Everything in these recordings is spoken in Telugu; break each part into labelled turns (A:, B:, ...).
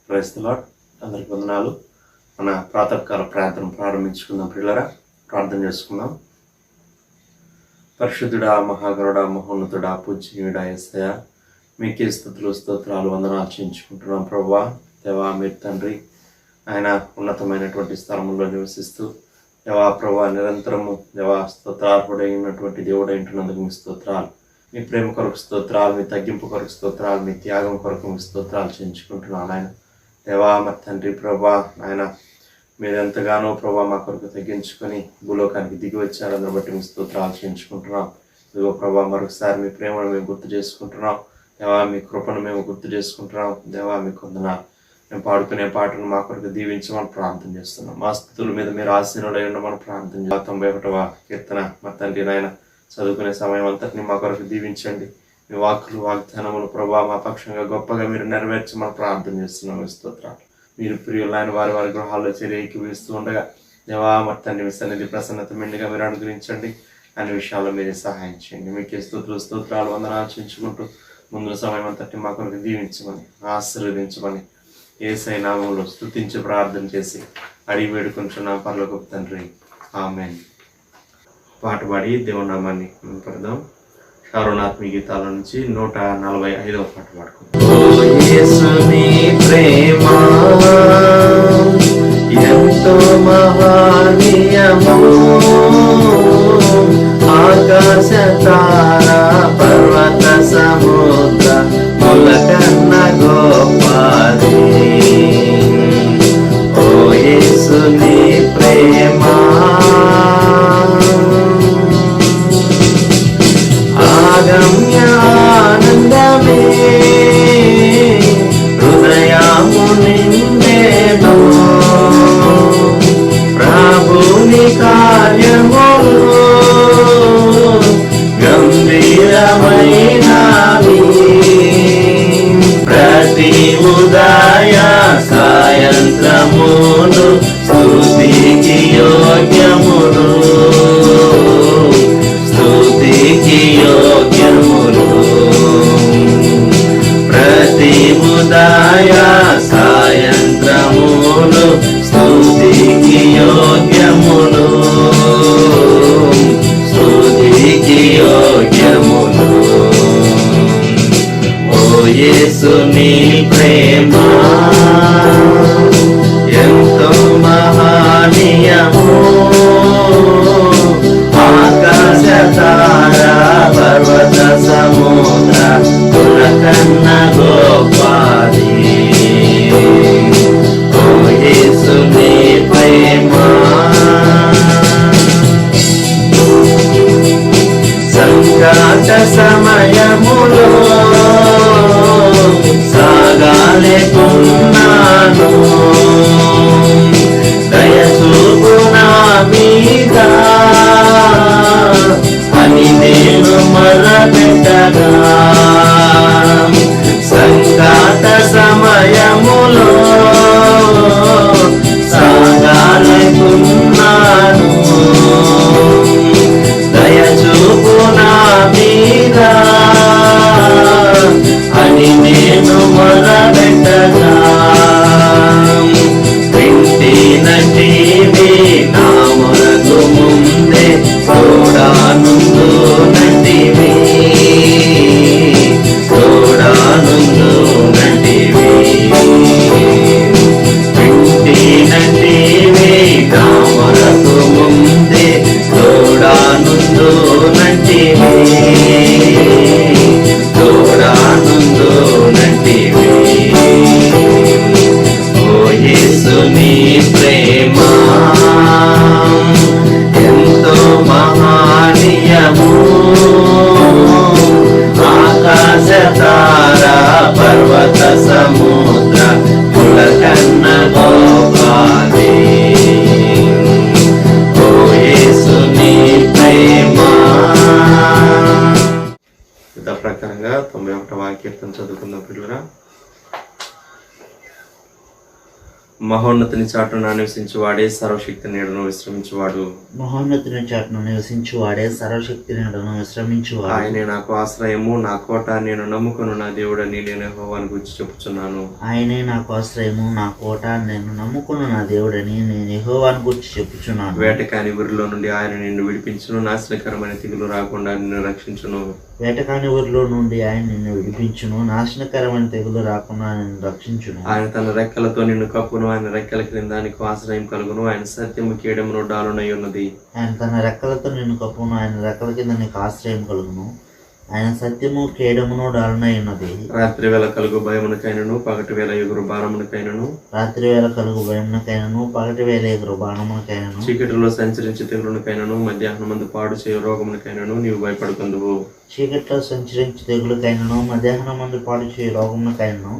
A: Praise the lord. అందరికి వందనాలు. మన ప్రాతకాల ప్రార్థన ప్రారంభించుకుందాం. పిల్లరా, ప్రార్థన చేసుకుందాం. పరిశుద్ధుడా, మహాగరుడా, మహోన్నతుడా, పూజ్యుడా యేసయ్యా, మీకే స్తుతులు స్తోత్రాలు వందనాలు చేయించుకుంటున్నాం. ప్రభువా, దేవా, మీరు తండ్రి ఆయన ఉన్నతమైనటువంటి స్థలంలో నివసిస్తూ దేవా ప్రభువా నిరంతరము దేవా స్తోత్రార్హుడైనటువంటి దేవుడైంటున్నందుకు మీ స్తోత్రాలు. మీ ప్రేమ కొరకు స్తోత్రాలు, మీ తగ్గింపు కొరకు స్తోత్రాలు, మీ త్యాగం కొరకు మీ స్తోత్రాలు చేయించుకుంటున్నాను. ఆయన దేవా మరి తండ్రి ప్రభా, ఆయన మీరు ఎంతగానో ప్రభా మా కొరకు తగ్గించుకొని భూలోకానికి దిగి వచ్చారు. అందరి బట్టి మీ స్తోత్రాలు చేయించుకుంటున్నాం. ఇదిగో ప్రభా, మరొకసారి మీ ప్రేమను మేము గుర్తు చేసుకుంటున్నాం. దేవా, మీ కృపను మేము గుర్తు చేసుకుంటున్నాం. దేవా, మీకు వందనాలు. మేము పాడుకునే పాటను మా కొరకు దీవించమని ప్రార్థన చేస్తున్నాం. మా స్థుతుల మీద మీరు ఆశీనుడై ఉండమని ప్రార్థన చేస్తాం. 91వ కీర్తన మా తండ్రి నాయన చదువుకునే సమయం అంతటిని మా కొరకు దీవించండి. మీ వాక్కులు వాగ్దానములు ప్రభా మా పక్షంగా గొప్పగా మీరు నెరవేర్చమని ప్రార్థన చేస్తున్నాం. స్తోత్రాలు. మీరు ప్రియులైన వారి వారి గృహాల్లో ఏకీభవిస్తూ ఉండగా దేవా మరి తండ్రి మీ సన్నిధి ప్రసన్నత మెండుగా మీరు అనుగ్రహించండి. అన్ని విషయాల్లో మీరే సహాయం చేయండి. మీకే స్తోత్రాలు వందనాలు చేయించుకుంటూ ముందు సమయం అంతటి మా కొరకు దీవించమని ఆశీర్వదించమని యేసయ్య నామములో స్తుతించి ప్రార్థన చేసి అడిగి వేడుకుంటున్నాం పరలోకపు తండ్రి, ఆమేన్. పాట పాడి దేవుని నామాన్ని పడదాం. షారోనాత్మి గీతాల నుంచి 145వ పాట పాడుకుందాం. ఎంతో మహనీయము, ఆకాశ తారా పర్వత సముద్ర ములకన్న గోపాది. ఓ యేసుని ప్రేమ ఆగమ్యానందమే హృదయము నిండెను. ప్రభుని కార్యములు గంభీరమైనవి. ప్రతి ఉదయ సాయంత్రములు స్తుతికి యోగ్యములు, స్తుతికి యోగ్యములు. ప్రతి ఉదయ సాయంత్రములు స్తుతికి యోగ్యములు, స్తుతికి యోగ్యములు. ఓ యేసుని ప్రేమ ఎంతో మహనీయము, ఆకాశ తారా పర్వత సముద్ర పులకన్న గోపాది. ఓ యేసుని ప్రేమ సంకట సమయములో సాగాలేకున్నాను. దయచూపు నా మీద అని నేను మొరపెట్టగా, సంకట సమయములో సాగాలేకున్నాను. దయచూపు నా మీద అని నేను మొరపెట్టగా, వింటినటివి నా మొరకు ముందే తోడానుందు నటివి, తోడానుందు నటివి. వింటినటివి నా మొరకు ముందే తోడానుందు నటివి, తోడానుందు నటివి. ఓ యేసుని ప్రేమ ఎంతో మహనీయము, ఆకాశ తారా పర్వత సముద్ర పులకన్న గోపాది. ఓ యేసుని ప్రేమ. యథా ప్రకారంగా 91వ కీర్తన చదువుకుందాం పిల్లరా. మహోన్నతిని చాటున నివసించువాడే సర్వశక్తి నీడను విశ్రమించువాడు.
B: మహోన్నతుని చాటును నివసించువాడే సర్వశక్తి నీడను విశ్రమించువాడు.
A: ఆయనే నాకు ఆశ్రయము, నా కోట, నేను నమ్ముకును నా దేవుడని నేను యెహోవాను గురించి చెప్పుచున్నాను.
B: ఆయనే నాకు ఆశ్రయము, నా కోట, నేను నమ్ముకున్న నా దేవుడని నేను యెహోవాను గురించి చెప్పుచున్నాను.
A: వేటకాని ఊరిలో నుండి ఆయన నిన్ను విడిపించును, నాశనకరమైన తెగులు రాకుండా నిన్ను రక్షించును.
B: వేటకాని ఊరిలో నుండి ఆయన నిన్ను విడిపించును, నాశనకరమైన తెగులు రాకుండా నిన్ను రక్షించును.
A: ఆయన తన రెక్కలతో నిన్ను కప్పును, ఆయన రెక్కల క్రింద నీకు ఆశ్రయం కలుగును. ఆయన సత్యము కేడమును డాలునై ఉన్నది.
B: ఆయన తన రెక్కలతో నిన్ను కప్పును, ఆయన రెక్కల కింద నీకు ఆశ్రయం కలుగును. ఆయన సత్యము కేడమును డాలునై ఉన్నది.
A: రాత్రి వేళ కలుగు భయమునకైనను, పగటి వేళ ఎగురు బాణమునకైనను,
B: రాత్రి వేళ కలుగు భయమునకైనను, పగటి వేళ ఎగురు బాణమునకైనను,
A: చీకటిలో సంచరించి తెగులునకైనను, మధ్యాహ్నం మందు పాడు చేయు రోగమునకైనను నీవు భయపడుకుందువు.
B: చీకట్లో సంచరించి తెగులుకైనను, మధ్యాహ్నం మందు పాడు చేయు రోగమునకైనను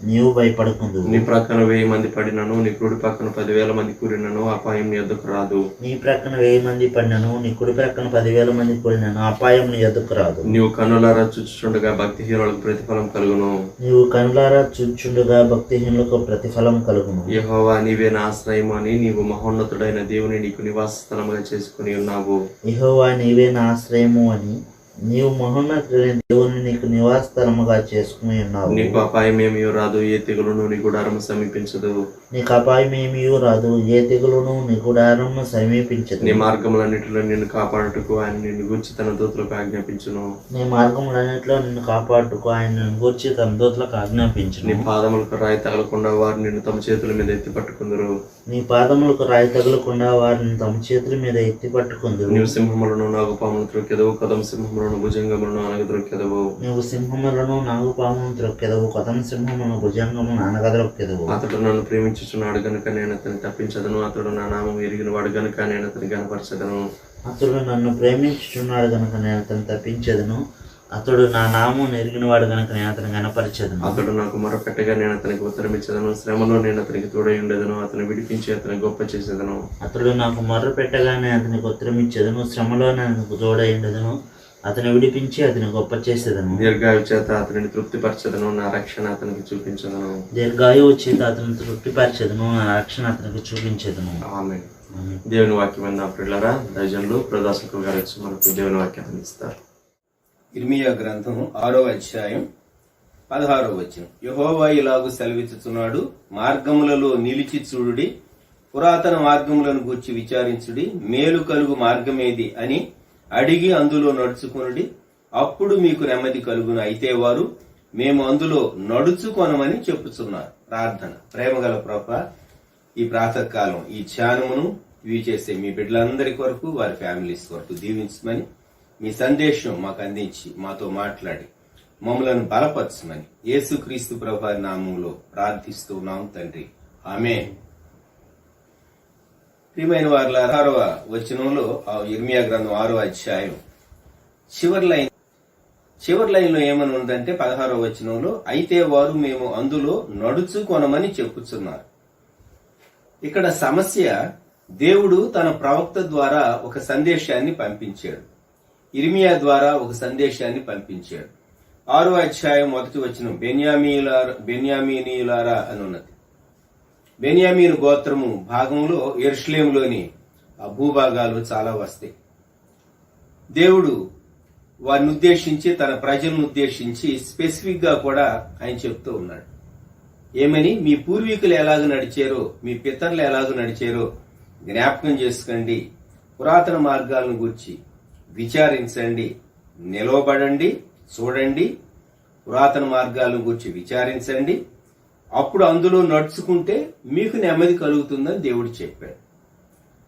B: నీవు భయపడకుందు.
A: నీ ప్రక్కన 1000 మంది పడినను, నీ కుడి పక్కన 10,000 మంది కూరినను, అపాయం నీ ఎద్దుకు రాదు.
B: నీ ప్రక్కన 1000 మంది పడినను, నీ కుడి ప్రక్కన 10,000 మంది కూలినను, అపాయం నీ ఎదుకు రాదు.
A: నీవు కన్నులారా చూచుచుండగా భక్తిహీనులకు ప్రతిఫలం కలుగును.
B: నీవు కనులారా చూచుండగా భక్తిహీనులకు ప్రతిఫలం కలుగును.
A: యెహోవా నీవే నా ఆశ్రయము అని నీవు మహోన్నతుడైన దేవుని నీకు నివాస స్థలముగా చేసుకుని ఉన్నావు.
B: యెహోవా నీవే నా ఆశ్రయము అని నీవు మహోన్నతుడైన దేవుని నీకు నివాస స్థలముగా చేసుకుని ఉన్నావు.
A: నీకు అపాయం ఏమీ రాదు, ఏ తెగులును నీ గుడారము సమీపించదు.
B: నీకు అపాయం ఏమీ రాదు, ఏ తెగులును నీ గుడారము సమీపించదు.
A: నీ మార్గములన్నిటిలో నిన్ను కాపాడుటకు ఆయన నిన్ను గూర్చి తన దూతలకు ఆజ్ఞాపించును.
B: నీ మార్గములన్నిటిలో నిన్ను కాపాడుటకు ఆయన నిన్ను గూర్చి తన దూతలకు ఆజ్ఞాపించును.
A: నీ పాదములకు రాయి తగలకుండా వారు నిన్ను తమ చేతుల మీద ఎత్తి పట్టుకుందరు.
B: నీ పాదములకు రాయి తగలకుండా వారిని తమ చేతుల మీద ఎత్తి పట్టుకుందరు.
A: నీవు సింహములను, నాగుపాములను త్రొక్కెదవు, కదం సింహములను, భుజంగములను అనగద్రొక్కెదవు.
B: నీవు సింహములను, నాగుపాములను త్రొక్కెదవు, కదం సింహమును, భుజంగమును అనగద్రొక్కెదవు.
A: అతడు నన్ను ప్రేమించుచున్నాడు గనుక నేను అతన్ని తప్పించదను, అతడు నా నామం ఎరిగిన వాడు గనుక నేను అతని గనపరచదను.
B: అతడు నన్ను ప్రేమించుచున్నాడు గనుక నేను అతన్ని తప్పించదను, అతడు నా నామం ఎరిగిన వాడు గనుక నేను అతని గనపరచదను.
A: అతడు నాకు మొరపెట్టగా నేను అతనికి ఉత్తరమిచ్చదను, శ్రమలో నేను అతనికి తోడై ఉండేదను, అతను విడిపించి అతని గొప్ప చేసేదను.
B: అతడు నాకు మొర్ర పెట్టగానే అతనికి ఉత్తరమిచ్చేదను, శ్రమలో నేను తోడై ఉండేదను, అతను విడిపించి అతని గొప్ప చేసేదను.
A: దీర్ఘాయు చేత అతనిని తృప్తిపరచదను, నా రక్షణ అతనికి చూపించదను.
B: దీర్ఘాయువు చేత అతను తృప్తిపరచదను, నా రక్షణ అతనికి చూపించదను.
A: ఆమేన్. దేవుని వాక్యం విన్న ప్రియులారా, దైవజనులు ప్రదాసుకు గారు వచ్చి మనకు దేవుని వాక్యాన్ని ఇస్తారు.
C: ఇర్మియా గ్రంథం 6వ అధ్యాయం 16వ వచనం. యెహోవా ఇలాగు సెలవిచ్చుచున్నాడు, మార్గములలో నిలిచి చూడుడి, పురాతన మార్గములను గూర్చి విచారించుడి, మేలు కలుగు మార్గమేది అని అడిగి అందులో నడుచుకొనుడి, అప్పుడు మీకు నెమ్మది కలుగును. అయితే వారు మేము అందులో నడుచుకొనమని చెప్పుచున్నారు. ప్రార్థన. ప్రేమగల ప్రభువా, ఈ ప్రాతకాలం ఈ ధ్యానమును ఇవి చేసే మీ బిడ్డలందరి కొరకు, వారి ఫ్యామిలీస్ కొరకు దీవించమని, మీ సందేశం మాకు అందించి మాతో మాట్లాడి మమ్మలను బలపరచమని యేసుక్రీస్తు ప్రభువారి నామములో ప్రార్థిస్తున్నాం తండ్రి. ఆమేన్. ప్రియమైన వారుల 16వ వచనంలో ఇర్మియా గ్రంథం 6వ అధ్యాయం చివరి లైన్ లో ఏమని ఉందంటే 16వ వచనంలో, అయితే వారు మేము అందులో నడుచుకొనమని చెప్పుచున్నారు. ఇక్కడ సమస్య, దేవుడు తన ప్రవక్త ద్వారా ఒక సందేశాన్ని పంపించాడు, ఇర్మియా ద్వారా ఒక సందేశాన్ని పంపించాడు. 6వ అధ్యాయం 1వ వచనం, బెన్యామీనీయులారా అని ఉన్నది. బెన్యామీను గోత్రము భాగంలో యెరూషలేములోని ఆ భూభాగాలు చాలా వస్తాయి. దేవుడు వారిని ఉద్దేశించి, తన ప్రజలను ఉద్దేశించి స్పెసిఫిక్ గా కూడా ఆయన చెప్తూ ఉన్నాడు. ఏమని? మీ పూర్వీకులు ఎలాగ నడిచారో, మీ పితరులు ఎలాగ నడిచారో జ్ఞాపకం చేసుకోండి, పురాతన మార్గాలను గూర్చి విచారించండి, నిలవబడండి, చూడండి, పురాతన మార్గాలను గూర్చి విచారించండి, అప్పుడు అందులో నడుచుకుంటే మీకు నెమ్మది కలుగుతుందని దేవుడు చెప్పాడు.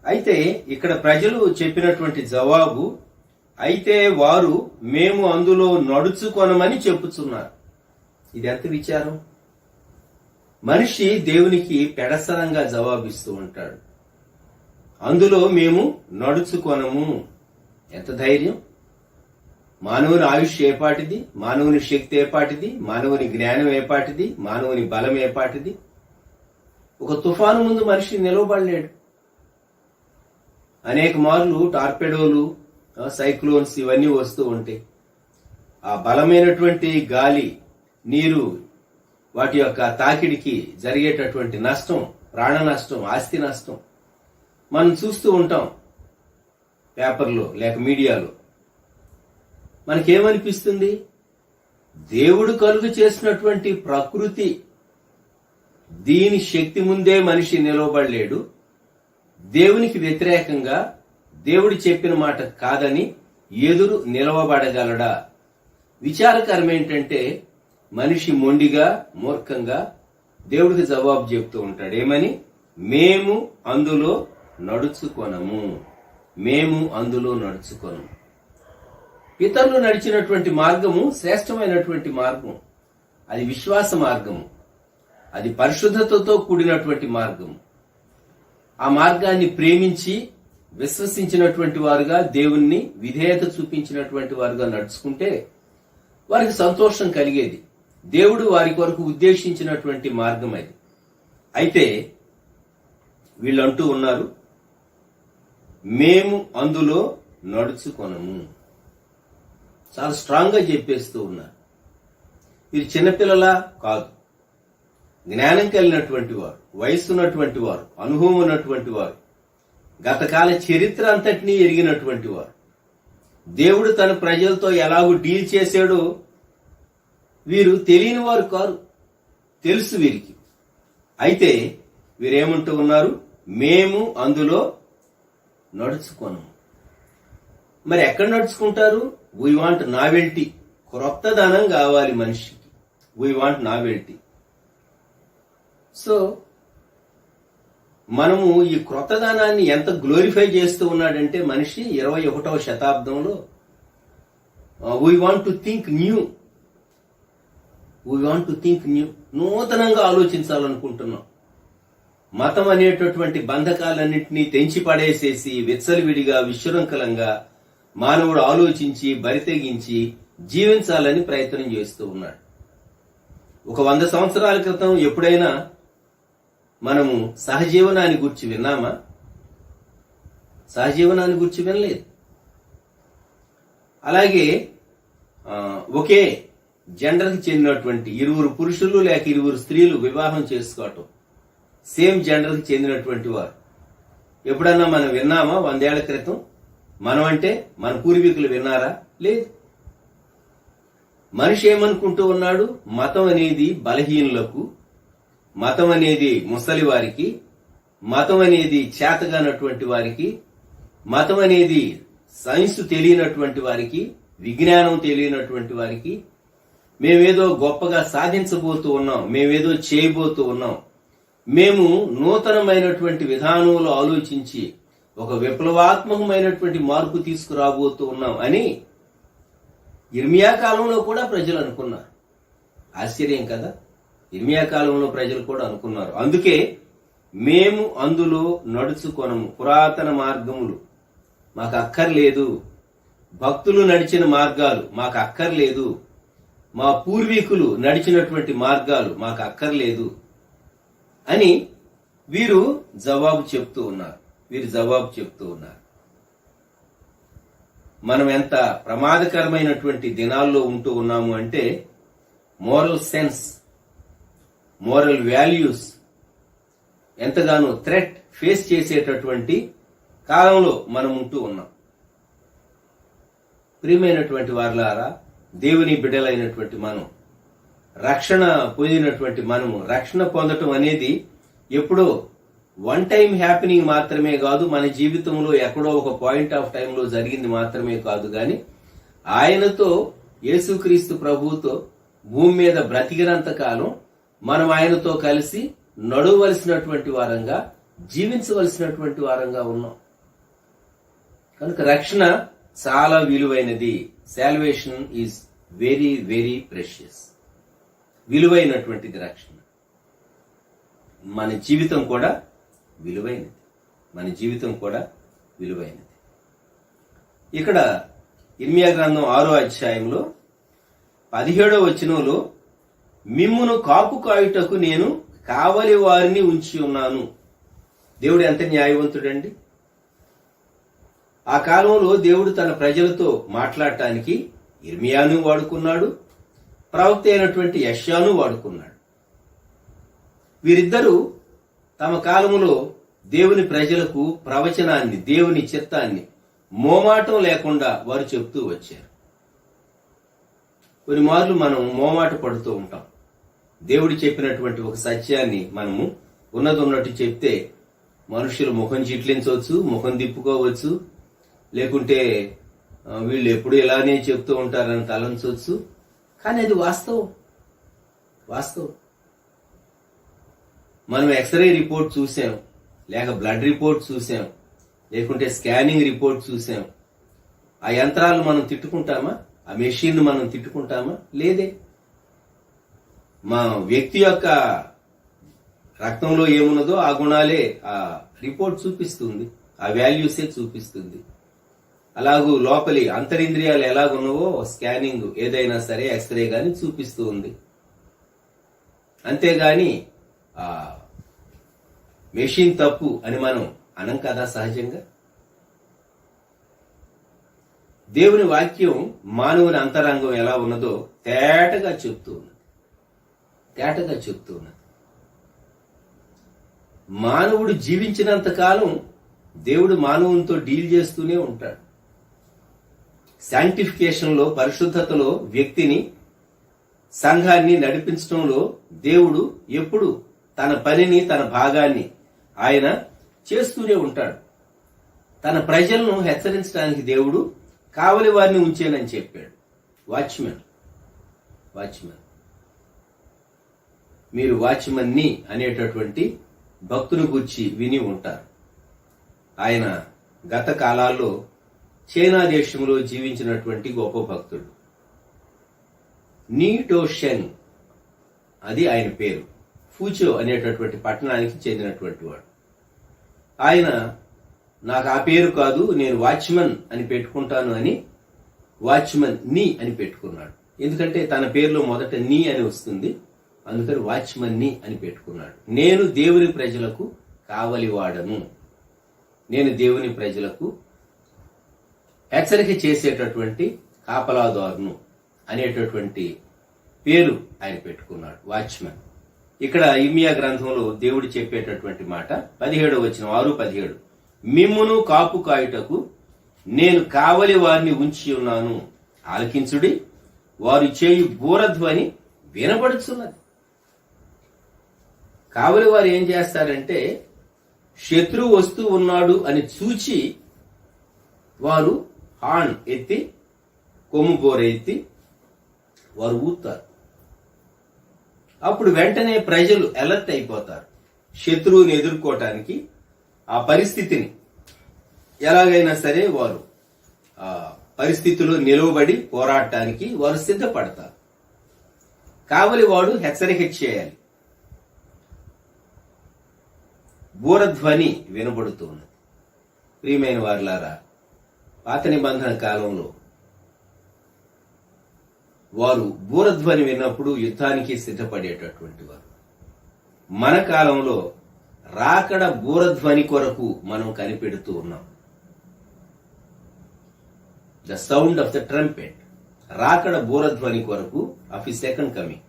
C: అయితే ఇక్కడ ప్రజలు చెప్పినటువంటి జవాబు, అయితే వారు మేము అందులో నడుచుకొనమని చెప్పుచున్నారు. ఇది ఎంత విచారం! మనిషి దేవునికి పెడసరంగా జవాబిస్తూ ఉంటాడు, అందులో మేము నడుచుకొనము. ఎంత ధైర్యం! మానవుని ఆయుష్ ఏపాటిది, మానవుని శక్తి ఏపాటిది, మానవుని జ్ఞానం ఏపాటిది, మానవుని బలం ఏపాటిది. ఒక తుఫాను ముందు మనిషి నిలవబడలేడు. అనేక మార్లు టార్పెడోలు, సైక్లోన్స్ ఇవన్నీ వస్తూ ఉంటాయి. ఆ బలమైనటువంటి గాలి, నీరు, వాటి యొక్క తాకిడికి జరిగేటటువంటి నష్టం ప్రాణ నష్టం, ఆస్తి నష్టం మనం చూస్తూ ఉంటాం పేపర్లో లేక మీడియాలో. మనకేమనిపిస్తుంది? దేవుడు కలుగు చేసినటువంటి ప్రకృతి, దీని శక్తి ముందే మనిషి నిలవబడలేడు. దేవునికి వ్యతిరేకంగా దేవుడు చెప్పిన మాట కాదని ఎదురు నిలవబడగలడా? విచారకరం ఏంటంటే మనిషి మొండిగా, మూర్ఖంగా దేవుడికి జవాబు చెప్తూ ఉంటాడు. ఏమని? మేము అందులో నడుచుకొనము, మేము అందులో నడుచుకొనము. పితరులు నడిచినటువంటి మార్గము శ్రేష్టమైనటువంటి మార్గం. అది విశ్వాస మార్గము, అది పరిశుద్ధతతో కూడినటువంటి మార్గము. ఆ మార్గాన్ని ప్రేమించి విశ్వసించినటువంటి వారుగా, దేవుణ్ణి విధేయత చూపించినటువంటి వారుగా నడుచుకుంటే వారికి సంతోషం కలిగేది. దేవుడు వారి కొరకు ఉద్దేశించినటువంటి మార్గం అది. అయితే వీళ్ళంటూ ఉన్నారు, మేము అందులో నడుచుకొనము. చాలా స్ట్రాంగ్ గా చెప్పేస్తూ ఉన్నారు. వీరు చిన్నపిల్లలా కాదు, జ్ఞానం కలిగినటువంటి వారు, వయస్సు ఉన్నటువంటి వారు, అనుభవం ఉన్నటువంటి వారు, గతకాల చరిత్ర అంతటినీ ఎరిగినటువంటి వారు. దేవుడు తన ప్రజలతో ఎలాగూ డీల్ చేశాడో వీరు తెలియని వారు కారు, తెలుసు వీరికి. అయితే వీరేమంటూ ఉన్నారు? మేము అందులో నడుచుకోను. మరి ఎక్కడ నడుచుకుంటారు? వీ వాంట్ నావెల్టీ, క్రొత్తదనం కావాలి మనిషికి. We want novelty. సో మనము ఈ క్రొత్తదనాన్ని ఎంత గ్లోరిఫై చేస్తూ ఉన్నాడంటే మనిషి 21వ శతాబ్దంలో, we want to think new, we want to think new, నూతనంగా ఆలోచించాలనుకుంటున్నాం. మతం అనేటటువంటి బంధకాలన్నింటినీ తెంచి పడేసేసి విచ్చలవిడిగా, విశృంఖలంగా మానవుడు ఆలోచించి బరితెగించి జీవించాలని ప్రయత్నం చేస్తూ ఉన్నాడు. ఒక 100 సంవత్సరాల క్రితం ఎప్పుడైనా మనము సహజీవనాన్ని గురించి విన్నామా? సహజీవనాన్ని గురించి వినలేదు. అలాగే ఒకే జెండర్కి చెందినటువంటి 2 పురుషులు లేక 2 స్త్రీలు వివాహం చేసుకోవటం, సేమ్ జెండర్కి చెందినటువంటి వారు ఎప్పుడన్నా మనం విన్నామా? 100 ఏళ్ల క్రితం మనం అంటే మన పూర్వీకులు విన్నారా? లేదు. మనిషి ఏమనుకుంటూ ఉన్నాడు? మతం అనేది బలహీనులకు, మతం అనేది ముసలి వారికి, మతం అనేది చేతగానటువంటి వారికి, మతం అనేది సైన్స్ తెలియనటువంటి వారికి, విజ్ఞానం తెలియనటువంటి వారికి, మేమేదో గొప్పగా సాధించబోతూ ఉన్నాం, మేమేదో చేయబోతూ ఉన్నాం, మేము నూతనమైనటువంటి విధానంలో ఆలోచించి ఒక విప్లవాత్మకమైనటువంటి మార్పు తీసుకురాబోతూ ఉన్నాం అని ఇర్మియా కాలంలో కూడా ప్రజలు అనుకున్నారు. ఆశ్చర్యం కదా? ఇర్మియా కాలంలో ప్రజలు కూడా అనుకున్నారు. అందుకే మేము అందులో నడుచుకొనము, పురాతన మార్గములు మాకు అక్కర్లేదు, భక్తులు నడిచిన మార్గాలు మాకు అక్కర్లేదు, మా పూర్వీకులు నడిచినటువంటి మార్గాలు మాకు అక్కర్లేదు అని వీరు జవాబు చెప్తూ ఉన్నారు. మనం ఎంత ప్రమాదకరమైనటువంటి దినాల్లో ఉంటూ ఉన్నాము అంటే మోరల్ సెన్స్, మోరల్ వాల్యూస్ ఎంతగానో థ్రెట్ ఫేస్ చేసేటటువంటి కాలంలో మనం ఉంటూ ఉన్నాం. ప్రియమైనటువంటి వారలారా, దేవుని బిడ్డలైనటువంటి మనం, రక్షణ పొందినటువంటి మనము, రక్షణ పొందటం అనేది ఎప్పుడో 1 టైం హ్యాపెనింగ్ మాత్రమే కాదు, మన జీవితంలో ఎక్కడో ఒక పాయింట్ ఆఫ్ టైంలో జరిగింది మాత్రమే కాదు, గాని ఆయనతో, యేసుక్రీస్తు ప్రభువుతో భూమి మీద బ్రతికినంత కాలం మనం ఆయనతో కలిసి నడవలసినటువంటి వారంగా, జీవించవలసినటువంటి వారంగా ఉన్నాం. కనుక రక్షణ చాలా విలువైనది. Salvation is very very precious. విలువైనటువంటిది రక్షణ. మన జీవితం కూడా విలువైనది. ఇక్కడ ఇర్మియా గ్రంథం 6వ అధ్యాయంలో 17వ వచనంలో మిమ్మును కాపు కాయుటకు నేను కావలి వారిని ఉంచి ఉన్నాను. దేవుడు ఎంత న్యాయవంతుడండి! ఆ కాలంలో దేవుడు తన ప్రజలతో మాట్లాడటానికి ఇర్మియాను వాడుకున్నాడు, ప్రవక్త అయినటువంటి యెషయాను వాడుకున్నాడు. వీరిద్దరూ తమ కాలములో దేవుని ప్రజలకు ప్రవచనాన్ని, దేవుని చిత్తాన్ని మోమాటం లేకుండా వారు చెప్తూ వచ్చారు. కొన్ని మార్లు మనం మోమాట పడుతూ ఉంటాం. దేవుడు చెప్పినటువంటి ఒక సత్యాన్ని మనము ఉన్నట్టు చెప్తే మనుషులు ముఖం చిట్లించవచ్చు, ముఖం తిప్పుకోవచ్చు, లేకుంటే వీళ్ళు ఎప్పుడు ఇలానే చెప్తూ ఉంటారని తలంచవచ్చు. కానీ అది వాస్తవం. మనం ఎక్స్రే రిపోర్ట్ చూసాం, లేక బ్లడ్ రిపోర్ట్ చూసాం, లేకుంటే స్కానింగ్ రిపోర్ట్ చూసాం. ఆ యంత్రాలు మనం తిట్టుకుంటామా? ఆ మెషిన్ మనం తిట్టుకుంటామా? లేదే. మా వ్యక్తి యొక్క రక్తంలో ఏమున్నదో ఆ గుణాలే ఆ రిపోర్ట్ చూపిస్తుంది, ఆ వాల్యూసే చూపిస్తుంది. అలాగూ లోపలి అంతరింద్రియాలు ఎలాగున్నావో స్కానింగ్ ఏదైనా సరే, ఎక్స్రే గాని చూపిస్తూ ఉంది. అంతేగాని ఆ మెషిన్ తప్పు అని మనం అనం కదా సహజంగా. దేవుని వాక్యం మానవుని అంతరంగం ఎలా ఉన్నదో తేటగా చెప్తూ ఉన్నది. మానవుడు జీవించినంత కాలం దేవుడు మానవునితో డీల్ చేస్తూనే ఉంటాడు. శాంక్టిఫికేషన్ లో, పరిశుద్ధతలో వ్యక్తిని, సంఘాన్ని నడిపించడంలో దేవుడు ఎప్పుడు తన పనిని, తన భాగాన్ని ఆయన చేస్తూనే ఉంటాడు. తన ప్రజలను హెచ్చరించడానికి దేవుడు కావలి వారిని ఉంచేనని చెప్పాడు. వాచ్మెన్ మీరు వాచ్మెన్ని అనేటటువంటి భక్తుని గురించి విని ఉంటారు. ఆయన గత కాలాల్లో చైనా దేశంలో జీవించినటువంటి గొప్ప భక్తుడు. నీటో షెంగ్ అది ఆయన పేరు. ఫూచో అనేటటువంటి పట్టణానికి చెందినటువంటి వాడు. ఆయన నాకు ఆ పేరు కాదు, నేను వాచ్మన్ అని పెట్టుకుంటాను అని వాచ్మన్ నీ అని పెట్టుకున్నాడు. ఎందుకంటే తన పేరులో మొదట నీ అని వస్తుంది, అందుకని వాచ్మన్ నీ అని పెట్టుకున్నాడు. నేను దేవుని ప్రజలకు కావలివాడను, నేను దేవుని ప్రజలకు హెచ్చరిక చేసేటటువంటి కాపలాదారును అనేటటువంటి పేరు ఆయన పెట్టుకున్నాడు, వాచ్మన్. ఇక్కడ ఇర్మియా గ్రంథంలో దేవుడు చెప్పేటటువంటి మాట 17వ వచనం, 6:17, మిమ్మును కాపు కాయుటకు నేను కావలి వారిని ఉంచి ఉన్నాను, ఆలకించుడి, వారు చేయు బూరధ్వని వినపడుచున్నది. కావలి వారు ఏం చేస్తారంటే, శత్రువు వస్తూ ఉన్నాడు అని చూచి వారు హార్న్ ఎత్తి, కొమ్ము బోర ఎత్తి వారు ఊతారు. అప్పుడు వెంటనే ప్రజలు అలర్ట్ అయిపోతారు. శత్రువుని ఎదుర్కోవటానికి, ఆ పరిస్థితిని ఎలాగైనా సరే వారు ఆ పరిస్థితిలో నిలవబడి పోరాడటానికి వారు సిద్ధపడతారు. కావలి వాడు హెచ్చరిక చేయాలి. బూరధ్వని వినబడుతున్నది. ప్రియమైన వారులారా, పాత నిబంధన కాలంలో వారు బూరధ్వని విన్నప్పుడు యుద్ధానికి సిద్ధపడేటటువంటి వారు. మన కాలంలో రాకడ బూరధ్వని కొరకు మనం కనిపెడుతూ ఉన్నాం. The sound of the trumpet, రాకడ బూరధ్వని కొరకు, ఆఫ్ హిస్ సెకండ్ కమింగ్.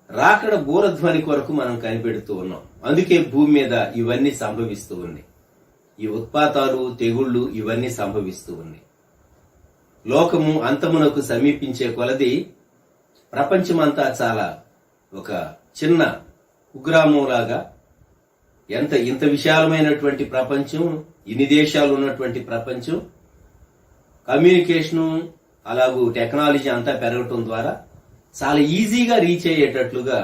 C: రాకడ బూరధ్వని కొరకు మనం కనిపెడుతూ ఉన్నాం. అందుకే భూమి మీద ఇవన్నీ సంభవిస్తూ ఉన్నాయి. ఈ ఉత్పాతాలు, తెగుళ్లు ఇవన్నీ సంభవిస్తూ ఉన్నాయి. లోకము అంతమునకు సమీపించే కొలది ప్రపంచమంతా చాలా ఒక చిన్న కుగ్రామంలాగా, ఇంత విశాలమైనటువంటి ప్రపంచం, ఇన్ని దేశాలు ఉన్నటువంటి ప్రపంచం, కమ్యూనికేషను అలాగూ టెక్నాలజీ అంతా పెరగటం ద్వారా చాలా ఈజీగా రీచ్ అయ్యేటట్లుగా,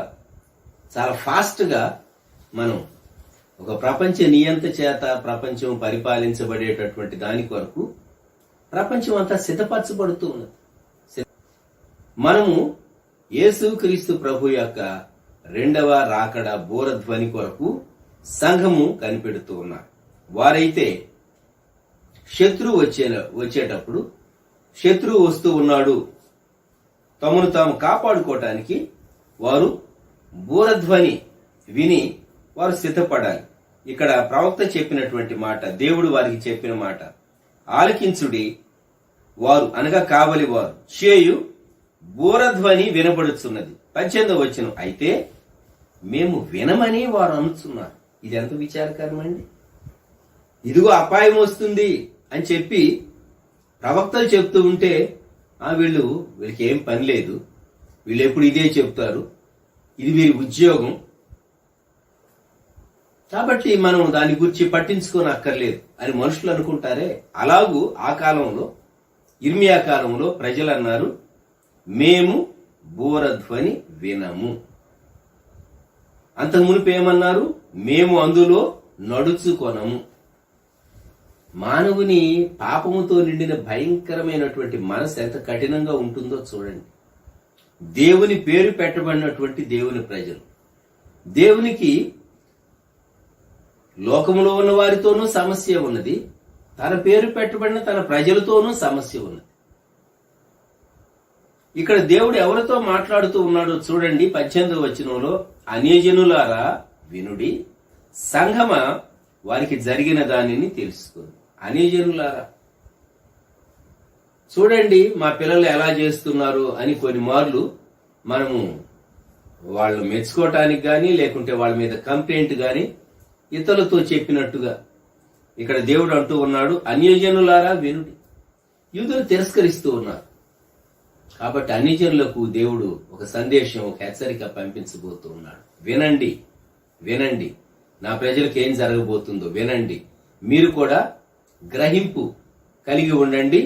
C: చాలా ఫాస్ట్ గా మనం ఒక ప్రపంచ నియంత చేత ప్రపంచం పరిపాలించబడేటటువంటి దాని కొరకు ప్రపంచం అంతా సిద్ధపరచబడుతూ ఉన్నది. మనము యేసుక్రీస్తు ప్రభు యొక్క రెండవ రాకడ బూరధ్వని కొరకు సంఘము కనిపెడుతూ ఉన్నారు. వారైతే శత్రువు వచ్చేటప్పుడు, శత్రువు వస్తూ ఉన్నాడు, తమను తాము కాపాడుకోవటానికి వారు బూరధ్వని విని వారు సిద్ధపడాలి. ఇక్కడ ప్రవక్త చెప్పినటువంటి మాట, దేవుడు వారికి చెప్పిన మాట, ఆలకించుడి, వారు అనగా కావలి వారు చేయు బూరధ్వని వినబడుచున్నది. 18వ వచనం, అయితే మేము వినమని వారు అనుచున్నారు. ఇది ఎంత విచారకరమండి. ఇదిగో అపాయం వస్తుంది అని చెప్పి ప్రవక్తలు చెప్తూ ఉంటే వీళ్ళకి ఏం పని లేదు, వీళ్ళు ఎప్పుడు ఇదే చెప్తారు, ఇది వీరి ఉద్యోగం, కాబట్టి మనం దాని గురించి పట్టించుకొని అక్కర్లేదు అని మనుషులు అనుకుంటారే. అలాగూ ఆ కాలంలో, ఇర్మియా కాలంలో ప్రజలు అన్నారు, మేము బూరధ్వని వినము. అంతకు మునుపు ఏమన్నారు? మేము అందులో నడుచుకొనము. మానవుని పాపముతో నిండిన భయంకరమైనటువంటి మనసు ఎంత కఠినంగా ఉంటుందో చూడండి. దేవుని పేరు పెట్టబడినటువంటి దేవుని ప్రజలు, దేవునికి లోకములో ఉన్న వారితోనూ సమస్య ఉన్నది, తన పేరు పెట్టబడిన తన ప్రజలతోనూ సమస్య ఉన్నది. ఇక్కడ దేవుడు ఎవరితో మాట్లాడుతూ ఉన్నాడో చూడండి. 18వ వచనంలో, అన్యజనులారా వినుడి, సంఘమ వారికి జరిగిన దానిని తెలుసుకోండి. అన్యజనులారా చూడండి, మా పిల్లలు ఎలా చేస్తున్నారు అని కొన్ని మార్లు మనము వాళ్ళు మెచ్చుకోవటానికి గాని, లేకుంటే వాళ్ళ మీద కంప్లైంట్ గాని ఇతరులతో చెప్పినట్టుగా ఇక్కడ దేవుడు అంటూ ఉన్నాడు, అన్యజనులారా వినుడి. యూదులు తిరస్కరిస్తూ ఉన్నారు కాబట్టి అన్యజనులకు దేవుడు ఒక సందేశం, ఒక హెచ్చరిక పంపించబోతూ ఉన్నాడు. వినండి, వినండి, నా ప్రజలకు ఏం జరగబోతుందో వినండి, మీరు కూడా గ్రహింపు కలిగి ఉండండి,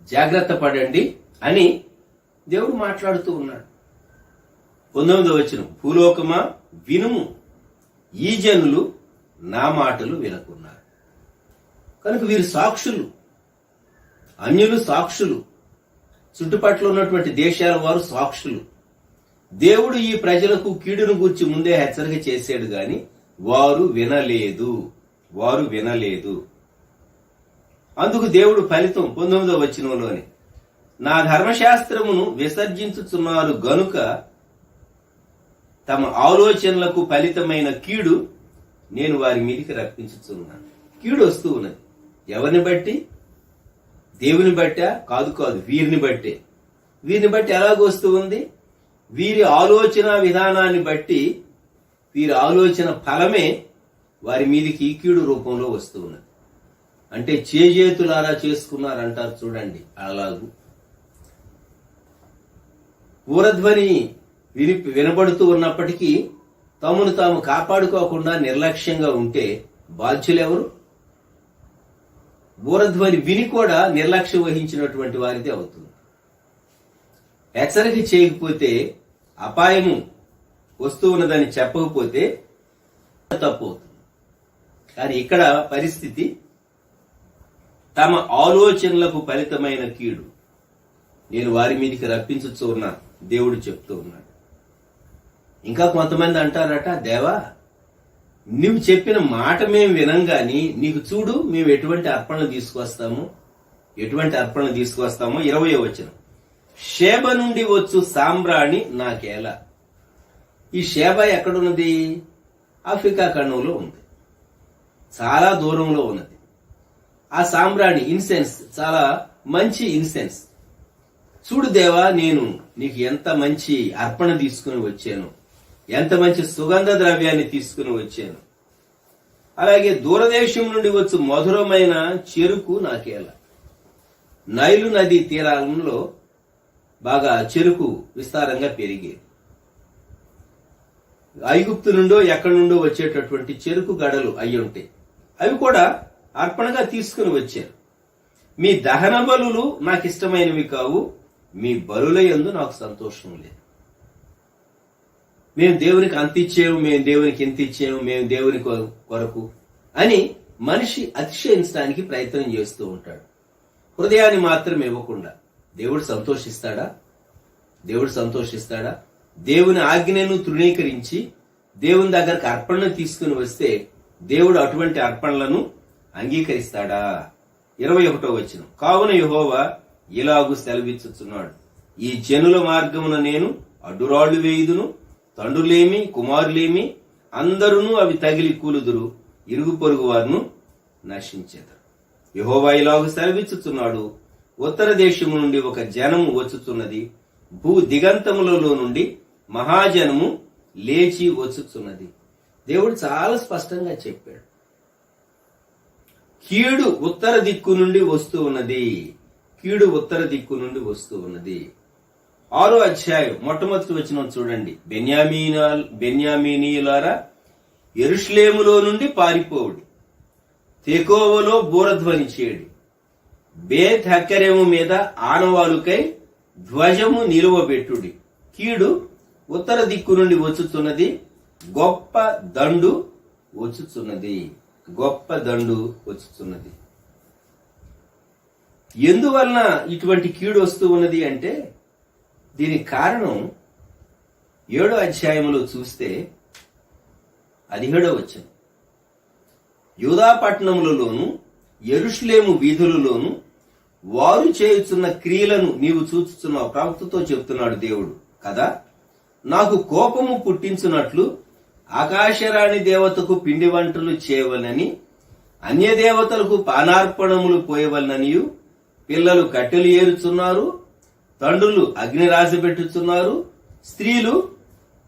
C: జాగ్రత్త పడండి అని దేవుడు మాట్లాడుతూ ఉన్నాడు. 19వ వచనం, భూలోకమా వినుము, ఈ జనులు నా మాటలు వినకున్నారు. కనుక వీరు సాక్షులు, అన్యులు సాక్షులు, చుట్టుపక్కల ఉన్నటువంటి దేశాల వారు సాక్షులు. దేవుడు ఈ ప్రజలకు కీడును గూర్చి ముందే హెచ్చరిక చేశాడు గాని వారు వినలేదు. అందుకు దేవుడు ఫలితం 19వ వచనంలోని, నా ధర్మశాస్త్రమును విసర్జించుచున్నారు గనుక తమ ఆలోచనలకు ఫలితమైన కీడు నేను వారి మీదికి రప్పించుచున్నాను. కీడు వస్తూ ఉన్నది. ఎవరిని బట్టి? దేవుని బట్టా? కాదు, వీరిని బట్టే. వీరిని బట్టి ఎలాగొస్తూ ఉంది? వీరి ఆలోచన విధానాన్ని బట్టి, వీరి ఆలోచన ఫలమే వారి మీదికి కీడు రూపంలో వస్తూ ఉన్నది. అంటే చేజేతులారా చేసుకున్నారంటారు చూడండి. అలాగూ ఊరధ్వని వినబడుతూ ఉన్నప్పటికీ తమను తాము కాపాడుకోకుండా నిర్లక్ష్యంగా ఉంటే బాధ్యులెవరు? ఊరధ్వని విని కూడా నిర్లక్ష్యం వహించినటువంటి వారిదే అవుతుంది. హెచ్చరిక చేయకపోతే, అపాయము వస్తూ ఉన్నదని చెప్పకపోతే తప్పు అవుతుంది. కానీ ఇక్కడ పరిస్థితి, తమ ఆలోచనలకు ఫలితమైన కీడు నేను వారి మీదకి రప్పించచ్చు ఉన్నా దేవుడు చెప్తూ ఉన్నాడు. ఇంకా కొంతమంది అంటారట, దేవా నువ్వు చెప్పిన మాట మేము వినం గాని నీకు చూడు మేము ఎటువంటి అర్పణలు తీసుకొస్తాము. 20వ వచనం, షేబ నుండి వచ్చు సాంబ్రాణి నాకేలా. ఈ షేబ ఎక్కడున్నది? ఆఫ్రికా ఖండంలో ఉంది, చాలా దూరంలో ఉన్నది. ఆ సాంబ్రాణి ఇన్సెన్స్ చాలా మంచి ఇన్సెన్స్. చూడు దేవా, నేను నీకు ఎంత మంచి అర్పణ తీసుకుని వచ్చాను, ఎంత మంచి సుగంధ ద్రవ్యాన్ని తీసుకుని వచ్చాను. అలాగే దూరదేశం నుండి వచ్చు మధురమైన చెరుకు నాకేలా. నైలు నది తీరాలలో బాగా చెరుకు విస్తారంగా పెరిగేది. ఐగుప్తు నుండో ఎక్కడి నుండో వచ్చేటటువంటి చెరుకు గడలు అయి ఉంటాయి. అవి కూడా అర్పణగా తీసుకుని వచ్చారు. మీ దహన బలులు నాకు ఇష్టమైనవి కావు, మీ బలుల యందు నాకు సంతోషం లేదు. మేము దేవునికి అంత ఇచ్చాము, మేము దేవునికి ఇంత ఇచ్చాము, మేము దేవుని కొరకు అని మనిషి అతిశయించడానికి ప్రయత్నం చేస్తూ ఉంటాడు. హృదయాన్ని మాత్రం ఇవ్వకుండా దేవుడు సంతోషిస్తాడా? దేవుని ఆజ్ఞను తృణీకరించి దేవుని దగ్గరకు అర్పణను తీసుకుని వస్తే దేవుడు అటువంటి అర్పణలను అంగీకరిస్తాడా? 21వ వచనం, కావున యెహోవా ఇలాగు సెలవిచ్చుచున్నాడు, ఈ జనుల మార్గమున నేను అడ్డురాళ్లు వేయుదును, తండ్రులేమి కుమారులేమి అందరూ అవి తగిలి కూలుదురు, ఇరుగు పొరుగు వారును నశించెదరు. యెహోవా ఇలాగు సెలవిచ్చుచున్నాడు, ఉత్తర దేశము నుండి ఒక జనము వచ్చుచున్నది, భూ దిగంతములలో నుండి మహాజనము లేచి వచ్చుచున్నది. దేవుడు చాలా స్పష్టంగా చెప్పాడు. కీడు ఉత్తర దిక్కు నుండి వస్తూ ఉన్నది. కీడు ఉత్తర దిక్కు నుండి వస్తూ ఉన్నది. 6వ అధ్యాయం మొట్టమొదటి వచనం చూడండి. బెన్యామీనీయులారా, యెరూషలేములో నుండి పారిపోవుడి, తెకోవలో బూరధ్వని చేయుడి, బేత్ హక్కెరెము మీద ఆనవాలుకై ధ్వజము నిలువబెట్టుడి. కీడు ఉత్తర దిక్కు నుండి వచ్చుచున్నది, గొప్ప దండు వచ్చుచున్నది. గొప్ప దండు వచ్చుచున్నది. ఎందువలన ఇటువంటి కీడు వస్తూ ఉన్నది అంటే దీనికి కారణం 7వ అధ్యాయంలో చూస్తే 17వ వచనం. యూదా పట్టణములలోను యెరూషలేము వీధులలోను వారు చేయుచున్న క్రియలను నీవు చూచుచున్నావు. ప్రవక్తతో చెప్తున్నాడు దేవుడు కదా. నాకు కోపము పుట్టించున్నట్లు ఆకాశరాణి దేవతకు పిండి వంటలు చేయవలనని, అన్య దేవతలకు పానార్పణములు పోయవలననియు, పిల్లలు కట్టెలు ఏరుచున్నారు, తండ్రులు అగ్ని రాజబెట్టుచున్నారు, స్త్రీలు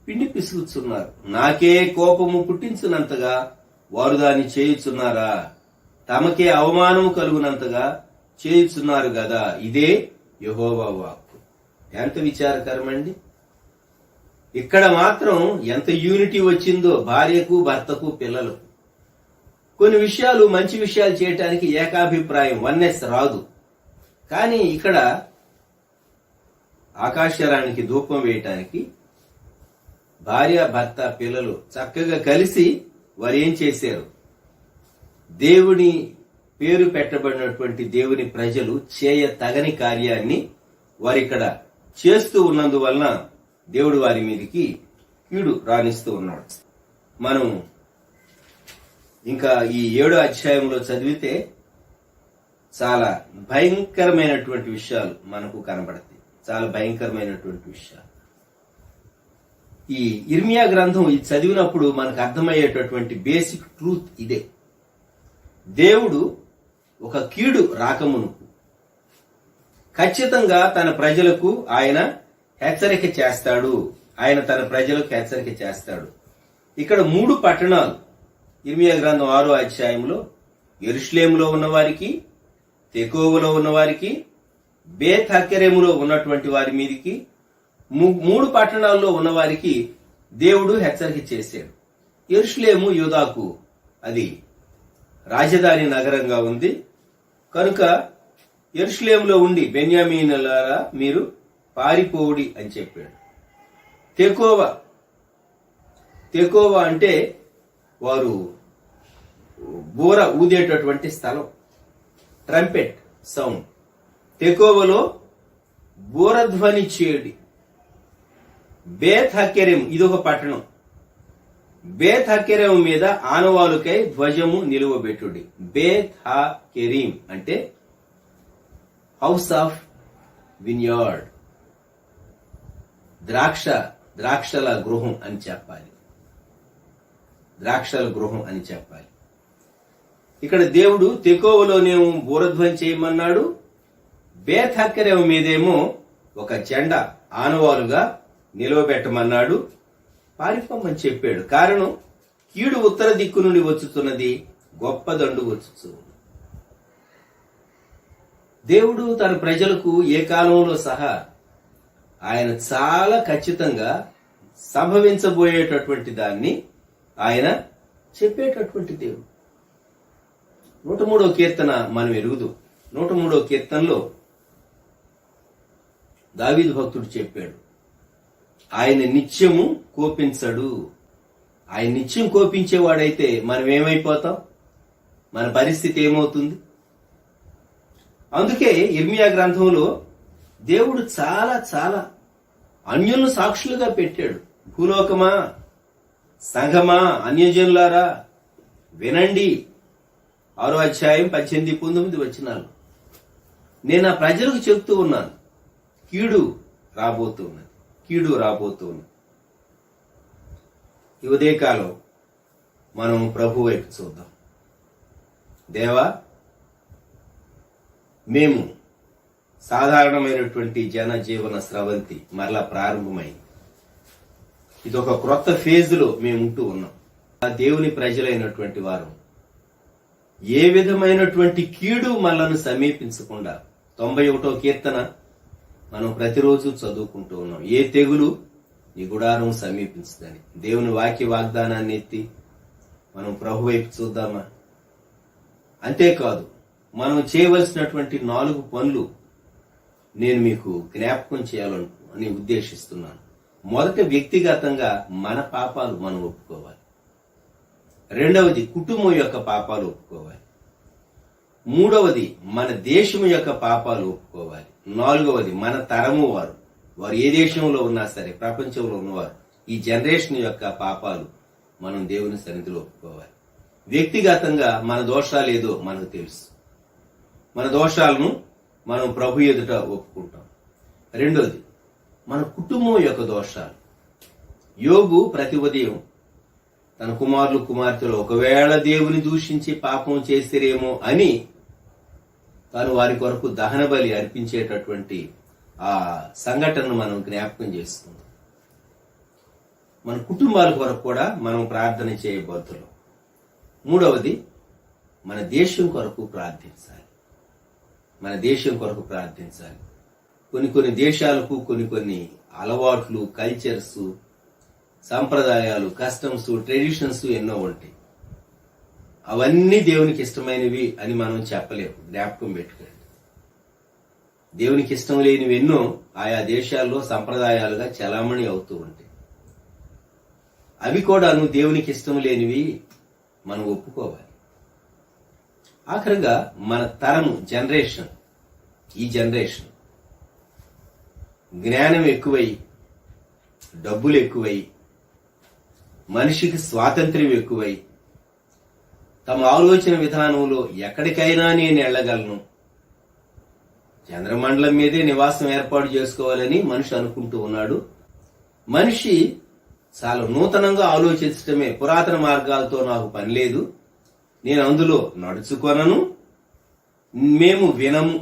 C: పిండి పిసుకుచున్నారు. నాకే కోపము పుట్టించినంతగా వారు దాన్ని చేయుచున్నారా? తమకే అవమానము కలుగునంతగా చేయుచున్నారు గదా. ఇదే యెహోవా వాక్కు. ఎంత విచారకరమండి. ఇక్కడ మాత్రం ఎంత యూనిటీ వచ్చిందో భార్యకు, భర్తకు, పిల్లలకు. కొన్ని విషయాలు, మంచి విషయాలు చేయటానికి ఏకాభిప్రాయం, వన్నెస్ రాదు. కానీ ఇక్కడ ఆకాశరానికి ధూపం వేయటానికి భార్య, భర్త, పిల్లలు చక్కగా కలిసి వారు ఏం చేశారు? దేవుని పేరు పెట్టబడినటువంటి దేవుని ప్రజలు చేయ తగని కార్యాన్ని వారు ఇక్కడ చేస్తూ ఉన్నందువలన దేవుడు వారి మీదకి కీడు రాణిస్తూ ఉన్నాడు. మనం ఇంకా ఈ 7వ అధ్యాయంలో చదివితే చాలా భయంకరమైనటువంటి విషయాలు మనకు కనబడతాయి. చాలా భయంకరమైనటువంటి విషయాలు. ఈ ఇర్మియా గ్రంథం ఇది చదివినప్పుడు మనకు అర్థమయ్యేటటువంటి బేసిక్ ట్రూత్ ఇదే. దేవుడు ఒక కీడు రాకమునుపు ఖచ్చితంగా తన ప్రజలకు ఆయన హెచ్చరిక చేస్తాడు. ఆయన తన ప్రజలకు హెచ్చరిక చేస్తాడు. ఇక్కడ 3 పట్టణాలు ఇర్మియా గ్రంథం 6వ అధ్యాయంలో యెరూషలేములో ఉన్నవారికి, తెకోవలో ఉన్నవారికి, బేత్ హక్కెరెములో ఉన్నటువంటి వారి మీదికి, 3 పట్టణాల్లో ఉన్నవారికి దేవుడు హెచ్చరిక చేశాడు. యెరూషలేము యూదాకు అది రాజధాని నగరంగా ఉంది కనుక యెరూషలేములో ఉండి బెన్యామీనులారా మీరు పారిపోవుడి అని చెప్పాడు. తెకోవ అంటే వారు బూర ఊదేటటువంటి స్థలం, ట్రంపెట్ సౌండ్. తెకోవలో బూరధ్వని చేయుడి. బేత్ హక్కెరెం ఇదొక పట్టణం. బేత్ హక్కెరెం మీద ఆనవాలుకై ధ్వజము నిలువబెట్టుడి. బేత్ హక్కెరీం అంటే హౌస్ ఆఫ్ విన్యార్డ్, ద్రాక్షల గృహం అని చెప్పాలి. ద్రాక్షల గృహం అని చెప్పాలి. ఇక్కడ దేవుడు తెకోవలోనేమో బూరధ్వని చేయమన్నాడు, బేత్ హక్కెరెం మీదేమో ఒక జెండా ఆనవాలుగా నిలవబెట్టమన్నాడు, పారిపోమని చెప్పాడు. కారణం కీడు ఉత్తర దిక్కు నుండి వచ్చుతున్నది, గొప్ప దండు వచ్చుతుంది. దేవుడు తన ప్రజలకు ఏ కాలంలో సహా ఆయన చాలా ఖచ్చితంగా సంభవించబోయేటటువంటి దాన్ని ఆయన చెప్పేటటువంటి దేవుడు. 103వ కీర్తన మనం ఎరుగుదు. 103వ కీర్తనలో దావీదు భక్తుడు చెప్పాడు, ఆయన నిత్యము కోపించడు. ఆయన నిత్యం కోపించేవాడైతే మనం ఏమైపోతాం? మన పరిస్థితి ఏమవుతుంది? అందుకే ఇర్మియా గ్రంథంలో దేవుడు చాలా చాలా అన్యులను సాక్షులుగా పెట్టాడు. భూలోకమా, సంఘమా, అన్యజనులారా వినండి. 6వ అధ్యాయం 18-19 వచనాలు. నేను ఆ ప్రజలకు చెప్తూ ఉన్నాను, కీడు రాబోతున్నది, కీడు రాబోతున్నది. ఈ ఉదయకాలం మనం ప్రభు వైపు చూద్దాం. దేవా, మేము సాధారణమైనటువంటి జనజీవన స్రవంతి మరలా ప్రారంభమైంది. ఇది ఒక క్రొత్త ఫేజ్లో మేము ఉంటూ ఉన్నాం. ఆ దేవుని ప్రజలైనటువంటి వారు ఏ విధమైనటువంటి కీడు మనల్ని సమీపించకుండా 91వ కీర్తన మనం ప్రతిరోజు చదువుకుంటూ ఉన్నాం. ఏ తెగులు నీ గుడారం సమీపించదని. దేవుని వాక్య వాగ్దానాన్ని ఎత్తి మనం ప్రభు వైపు చూద్దామా? అంతేకాదు, మనం చేయవలసినటువంటి 4 పనులు నేను మీకు జ్ఞాపకం చేయాలని ఉద్దేశిస్తున్నాను. మొదట, వ్యక్తిగతంగా మన పాపాలు మనం ఒప్పుకోవాలి. రెండవది, కుటుంబం యొక్క పాపాలు ఒప్పుకోవాలి. మూడవది, మన దేశం యొక్క పాపాలు ఒప్పుకోవాలి. నాలుగవది, మన తరము వారు ఏ దేశంలో ఉన్నా సరే, ప్రపంచంలో ఉన్నవారు, ఈ జనరేషన్ యొక్క పాపాలు మనం దేవుని సన్నిధిలో ఒప్పుకోవాలి. వ్యక్తిగతంగా మన దోషాలు ఏదో మనకు తెలుసు. మన దోషాలను మనం ప్రభు ఎదుట ఒప్పుకుంటాం. రెండోది, మన కుటుంబం యొక్క దోషాలు. యోబు ప్రతి ఉదయం తన కుమారులు కుమార్తెలు ఒకవేళ దేవుని దూషించి పాపం చేసిరేమో అని తాను వారి కొరకు దహన బలి అర్పించేటటువంటి ఆ సంఘటనను మనం జ్ఞాపకం చేసుకుందాం. మన కుటుంబాల కొరకు కూడా మనం ప్రార్థన చేయబోతున్నాం. మూడవది, మన దేశం కొరకు ప్రార్థించాలి. మన దేశం కొరకు ప్రార్థించాలి. కొన్ని దేశాలకు కొన్ని అలవాట్లు, కల్చర్స్, సంప్రదాయాలు, కస్టమ్స్, ట్రెడిషన్స్ ఎన్నో ఉంటాయి. అవన్నీ దేవునికి ఇష్టమైనవి అని మనం చెప్పలేము. జ్ఞాపకం పెట్టుకోండి. దేవునికి ఇష్టం లేనివి ఎన్నో ఆయా దేశాల్లో సంప్రదాయాలుగా చలామణి అవుతూ ఉంటాయి. అవి కూడాను దేవునికి ఇష్టం లేనివి మనం ఒప్పుకోవాలి. ఆఖరిగా మన తరము, ఈ జనరేషన్ జ్ఞానం ఎక్కువై, డబ్బులు ఎక్కువై, మనిషికి స్వాతంత్ర్యం ఎక్కువై, తమ ఆలోచన విధానంలో ఎక్కడికైనా నేను వెళ్ళగలను, చంద్రమండలం మీదే నివాసం ఏర్పాటు చేసుకోవాలని మనిషి అనుకుంటూ ఉన్నాడు. మనిషి చాలా నూతనంగా ఆలోచించటమే. పురాతన మార్గాలతో నాకు పని లేదు, నేను అందులో నడుచుకొనను, మేము వినము.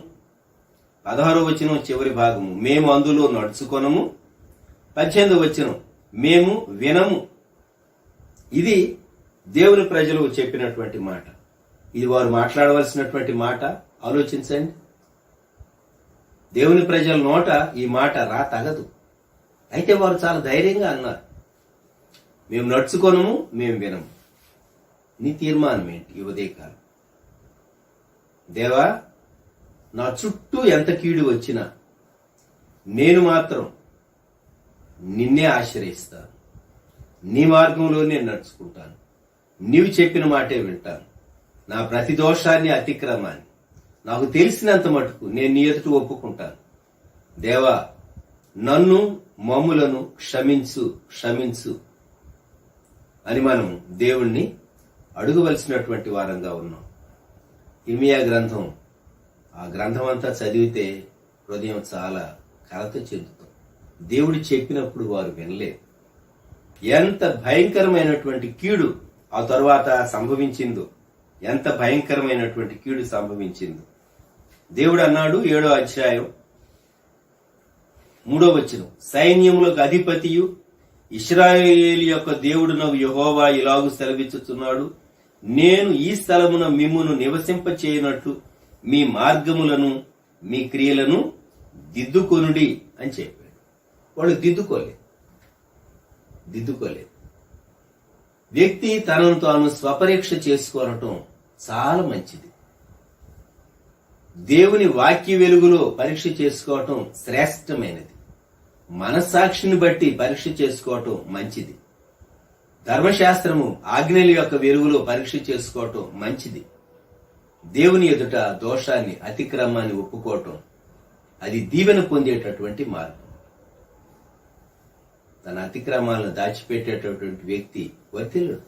C: 16వ వచనం చివరి భాగము, మేము అందులో నడుచుకొనము. 18వ వచనం, మేము వినము. ఇది దేవుని ప్రజలు చెప్పినటువంటి మాట. ఇది వారు మాట్లాడవలసినటువంటి మాట. ఆలోచించండి. దేవుని ప్రజల నోట ఈ మాట తగదు. అయితే వారు చాలా ధైర్యంగా అన్నారు, మేము నడుచుకొనము, మేము వినము. నీ తీర్మానం ఏంటి ఈ ఉదయకాలం? దేవా, నా చుట్టూ ఎంత కీడు వచ్చినా నేను మాత్రం నిన్నే ఆశ్రయిస్తాను. నీ మార్గంలో నేను నడుచుకుంటాను. నీవు చెప్పిన మాటే వింటాను. నా ప్రతి దోషాన్ని, అతిక్రమాన్ని నాకు తెలిసినంత మటుకు నేను నీ ఎదుట ఒప్పుకుంటాను. దేవా, నన్ను, మమ్ములను క్షమించు అని మనం దేవుణ్ణి అడుగవలసినటువంటి వారంగా ఉన్నాం. ఇర్మియా గ్రంథం, ఆ గ్రంథం అంతా చదివితే హృదయం చాలా కలత చెందుతాం. దేవుడు చెప్పినప్పుడు వారు వినలేదు. ఎంత భయంకరమైనటువంటి కీడు ఆ తరువాత సంభవించిందో, ఎంత భయంకరమైనటువంటి కీడు సంభవించిందో. దేవుడు అన్నాడు 7వ అధ్యాయం 3వ వచనం, సైన్యములకు అధిపతియు ఇశ్రాయేలు యొక్క దేవుడునగు యెహోవా ఇలాగు సెలవిచ్చుచున్నాడు, నేను ఈ స్థలమున మిమ్మును నివసింపచేయనట్లు మీ మార్గములను, మీ క్రియలను దిద్దుకొనుడి అని చెప్పాడు. వాళ్ళు దిద్దుకోలేదు. వ్యక్తి తనను తాను స్వపరీక్ష చేసుకోవటం చాలా మంచిది. దేవుని వాక్య వెలుగులో పరీక్ష చేసుకోవటం శ్రేష్టమైనది. మనస్సాక్షిని బట్టి పరీక్ష చేసుకోవటం మంచిది. ధర్మశాస్త్రము, ఆజ్ఞల యొక్క వెలుగులో పరీక్ష చేసుకోవటం మంచిది. దేవుని ఎదుట దోషాన్ని, అతిక్రమాన్ని ఒప్పుకోవటం అది దీవెన పొందేటటువంటి మార్గం. తన అతిక్రమాలను దాచిపెట్టేటటువంటి వ్యక్తి వర్తిల్లుడు.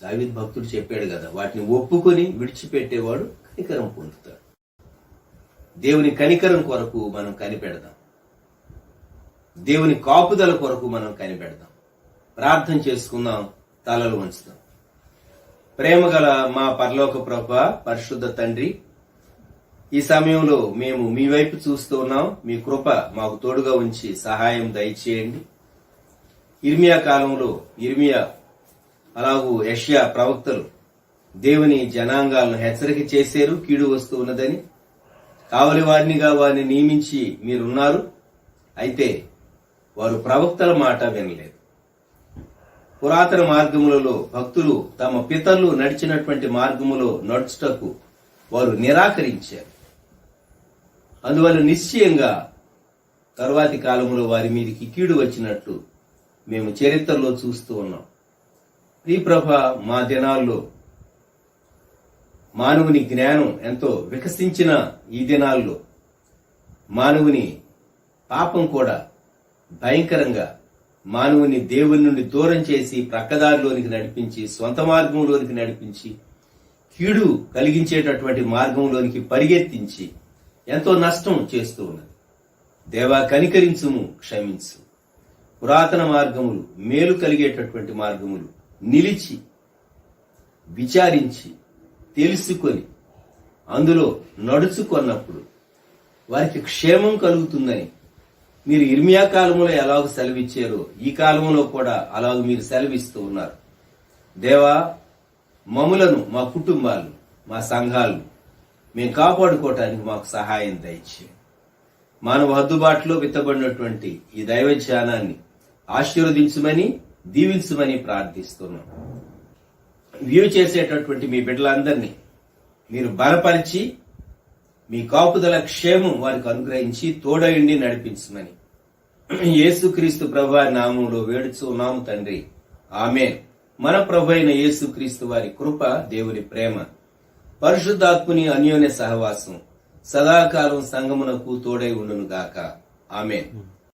C: దావీదు భక్తుడు చెప్పాడు కదా, వాటిని ఒప్పుకొని విడిచిపెట్టేవాడు కనికరం పొందుతాడు. దేవుని కనికరం కొరకు మనం కనిపెడదాం. దేవుని కాపుదల కొరకు మనం కనిపెడదాం. ప్రార్థన చేసుకుందాం, తలలు వంచుదాం. ప్రేమగల మా పరలోక ప్రభువా, పరిశుద్ధ తండ్రి, ఈ సమయంలో మేము మీ వైపు చూస్తూ ఉన్నాం. మీ కృప మాకు తోడుగా ఉంచి సహాయం దయచేయండి. ఇర్మియా కాలంలో ఇర్మియా అలాగూ యెషయా ప్రవక్తలు దేవుని జనాంగాలను హెచ్చరిక చేశారు, కీడు వస్తూ ఉన్నదని. కావలి వారినిగా వారిని నియమించి మీరున్నారు. అయితే వారు ప్రవక్తల మాట వినలేదు. పురాతన మార్గములలో భక్తులు తమ పితరులు నడిచినటువంటి మార్గములో నడుచుటకు వారు నిరాకరించారు. అందువల్ల నిశ్చయంగా తరువాతి కాలంలో వారి మీదకి కీడు వచ్చినట్లు మేము చరిత్రలో చూస్తూ ఉన్నాం. ప్రియప్రభ, మా దినాల్లో మానవుని జ్ఞానం ఎంతో వికసించిన ఈ దినాల్లో మానవుని పాపం కూడా భయంకరంగా మానవుని దేవుని నుండి దూరం చేసి ప్రక్కదారిలోనికి నడిపించి, స్వంత మార్గంలోనికి నడిపించి, కీడు కలిగించేటటువంటి మార్గంలోనికి పరిగెత్తించి ఎంతో నష్టం చేస్తూ ఉన్నది. దేవా, కనికరించుము, క్షమించు. పురాతన మార్గములు, మేలు కలిగేటటువంటి మార్గములు నిలిచి విచారించి తెలుసుకొని అందులో నడుచుకున్నప్పుడు వారికి క్షేమం కలుగుతుందని మీరు ఇర్మియా కాలంలో ఎలాగ సెలవిచ్చారో ఈ కాలంలో కూడా అలాగ మీరు సెలవిస్తూ ఉన్నారు. దేవా, మమ్ములను, మా కుటుంబాలు, మా సంఘాలు మేము కాపాడుకోవటానికి మాకు సహాయం దయచేయండి. మానవ హద్దుబాటులో విత్తబడినటువంటి ఈ దైవ ధ్యానాన్ని ఆశీర్వదించమని, దీవించమని ప్రార్థిస్తున్నాం. వ్యూ చేసేటటువంటి మీ బిడ్డలందరినీ మీరు బలపరిచి మీ కాపుదల క్షేమం వారికి అనుగ్రహించి తోడయుండి నడిపించమని యేసుక్రీస్తు ప్రభువారి నామములో వేడుచున్నాము తండ్రి, ఆమేన్. మన ప్రభు అయిన యేసుక్రీస్తు వారి కృప, దేవుని ప్రేమ, పరిశుద్ధాత్ముని అన్యోన్య సహవాసం సదాకాలం సంగమునకు తోడై ఉండును గాక. ఆమేన్.